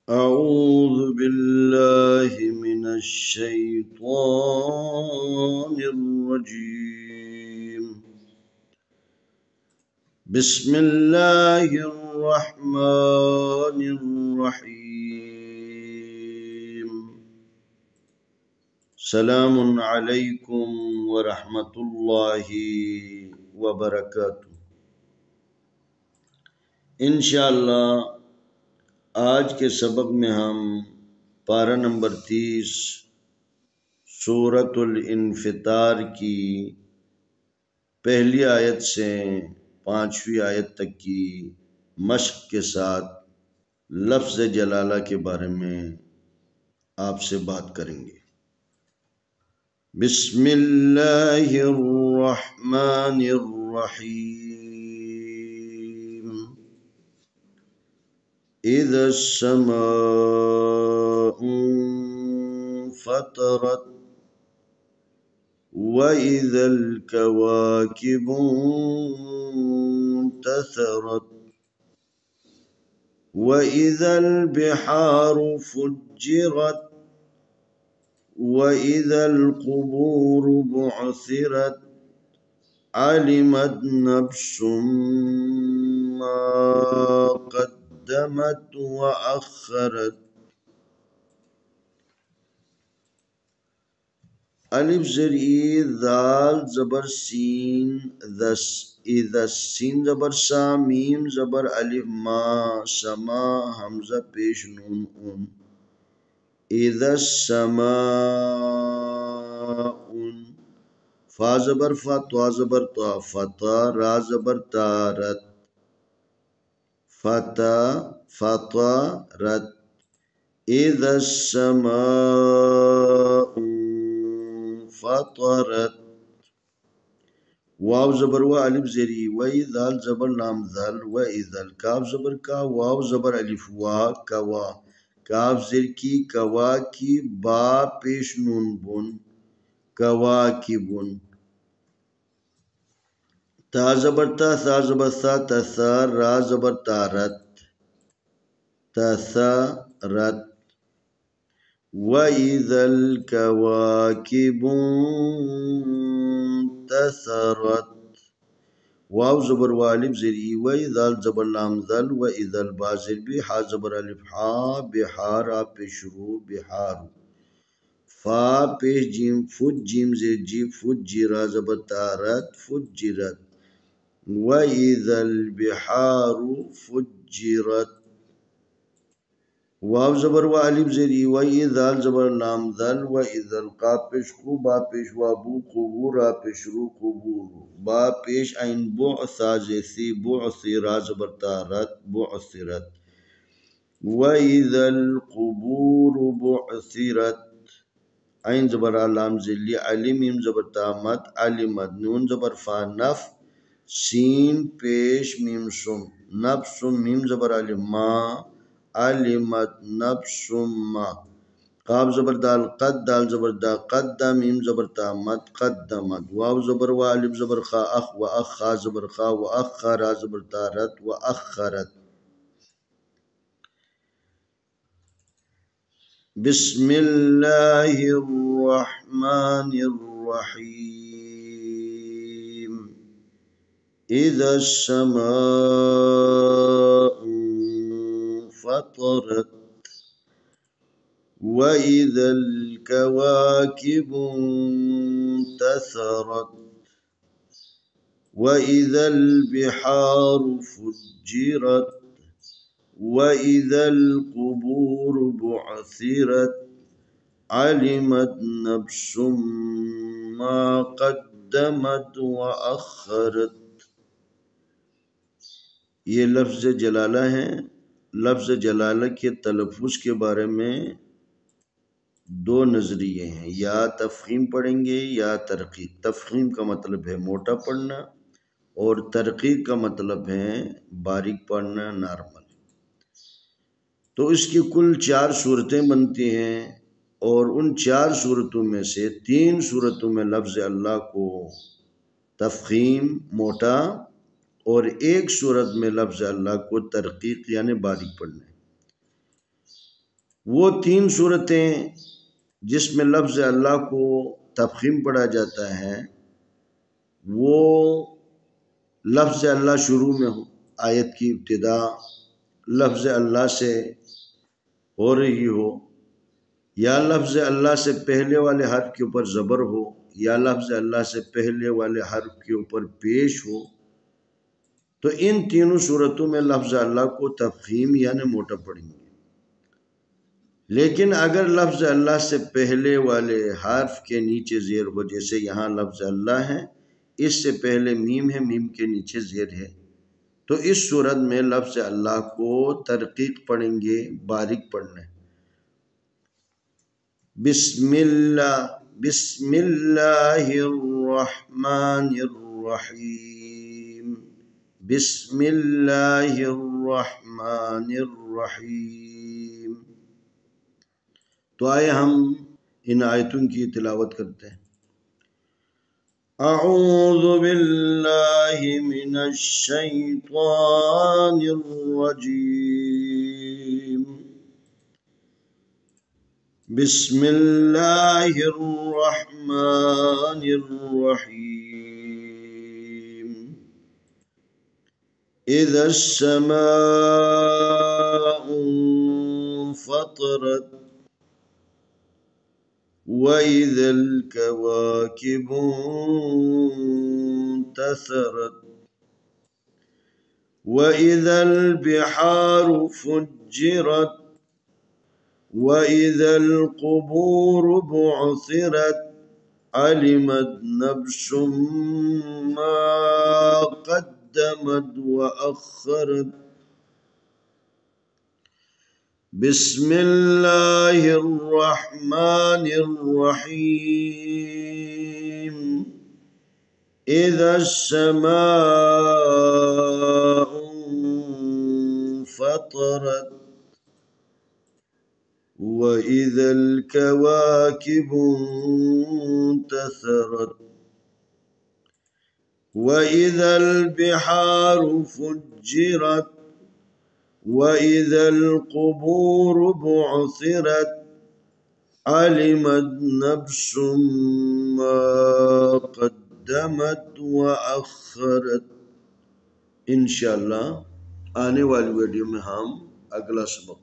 أعوذ بالله من الشيطان الرجيم. بسم الله الرحمن الرحيم. سلام عليكم ورحمة الله وبركاته. انشاءاللہ آج کے سبق میں ہم پارہ نمبر 30 سورۃ الانفطار کی پہلی آیت سے 5ویں آیت تک کی مشق کے ساتھ لفظ جلالہ کے بارے میں آپ سے بات کریں گے۔ بسم اللہ الرحمن الرحیم۔ اذا السماء انفطرت وَإِذَا الْكَوَاكِبُ انتثرت وَإِذَا الْبِحَارُ فُجِّرت وَإِذَا الْقُبُورُ بُعْثِرَتْ عَلِمَتْ نَفْسٌ مَّا قَدَّمَتْ وَأَخَّرَتْ۔ الف زر ای ذال زبر سین ذس اذا سین زبر سا میم زبر الف ما سما حمزہ پیش نون اون اذا السماء فا زبر فا طا زبر طا فتا را زبر تارت فتا فتا رت اذا السماء فطرت واو زبر و الف زری و ذال زبر لام ذل و اذل کاف زبر کا واو زبر الف وا کوا کاف زر کی کوا کی با پیش نون بن کوا کی بن تا زبر تا ثا زبر ثا تثا را زبر تارت تثرت وَإِذَا الْكَوَاكِبُ انتثرت واو زبر والف زری وَإِذَا زبر لام ذل وَإِذَا البا زر بی حا زبر الف حا بحار پیش شروع بحار فا پیش جیم فج جیم زر جی فجرا زبر تارت فجرت وَإِذَا الْبِحَارُ فُجِّرَتْ واو زبر و الف زری و ذال زبر لام ذل و اذا القاف پیش کو با پیش وابو قبور پیش رو قبور با پیش عین بعثا زیسی بعثرا زبر تارت بعثرت و اذا القبور بعثرت عین زبر لام ذلی علم میم زبر تامت علمت نون زبر فانف سین پیش میم سم نفس میم زبر علم ما علمت نفس ما قاف زبر دال قد دال زبر دا قد میم زبر تامت قدمت واو زبر و الف زبر خا اخ و اخ خا زبر خا و اخر زبر تارت و اخرت بسم اللہ الرحمن الرحیم اذا السماء فطرت وَإِذَا الْكَوَاكِبُ انتثرت وَإِذَا الْبِحَارُ فُجِّرت وَإِذَا الْقُبُورُ بُعْثِرت عَلِمَتْ نَفْسٌ مَّا قَدَّمَتْ وَأَخَّرَتْ۔ یہ لفظ جلالہ ہیں۔ لفظ جلالہ کے تلفظ کے بارے میں دو نظریے ہیں، یا تفخیم پڑھیں گے یا ترقیق۔ تفخیم کا مطلب ہے موٹا پڑھنا اور ترقیق کا مطلب ہے باریک پڑھنا، نارمل۔ تو اس کی کل 4 صورتیں بنتی ہیں اور ان 4 صورتوں میں سے 3 صورتوں میں لفظ اللہ کو تفخیم موٹا اور 1 صورت میں لفظ اللہ کو ترقیق یعنی باریک پڑھنا ہے۔ وہ 3 صورتیں جس میں لفظ اللہ کو تفخیم پڑھا جاتا ہے وہ لفظ اللہ شروع میں ہو، آیت کی ابتدا لفظ اللہ سے ہو رہی ہو، یا لفظ اللہ سے پہلے والے حرف کے اوپر زبر ہو، یا لفظ اللہ سے پہلے والے حرف کے اوپر پیش ہو، تو ان تینوں صورتوں میں لفظ اللہ کو تفخیم یعنی موٹا پڑھیں گے۔ لیکن اگر لفظ اللہ سے پہلے والے حرف کے نیچے زیر ہو، جیسے یہاں لفظ اللہ ہے، اس سے پہلے میم ہے، میم کے نیچے زیر ہے، تو اس صورت میں لفظ اللہ کو ترقیق پڑھیں گے، باریک پڑھنا ہے۔ بسم اللہ الرحمن الرحیم، بسم اللہ الرحمن الرحیم۔ تو آئے ہم ان آیتوں کی تلاوت کرتے ہیں۔ اعوذ باللہ من الشیطان الرجیم، بسم اللہ الرحمن الرحیم۔ اذا السماء انفطرت وإذا الكواكب انتثرت وإذا البحار فجرت وإذا القبور بعثرت علمت نفس ما قدمت وأخرت۔ بسم اللہ الرحمن الرحیم۔ اذا السماء انفطرت وإذا الكواكب انتثرت وإذا البحار فجرت وإذا القبور بعثرت علمت نفس ما قدمت وأخرت۔ انشاءاللہ آنے والی ویڈیو میں ہم اگلا سبق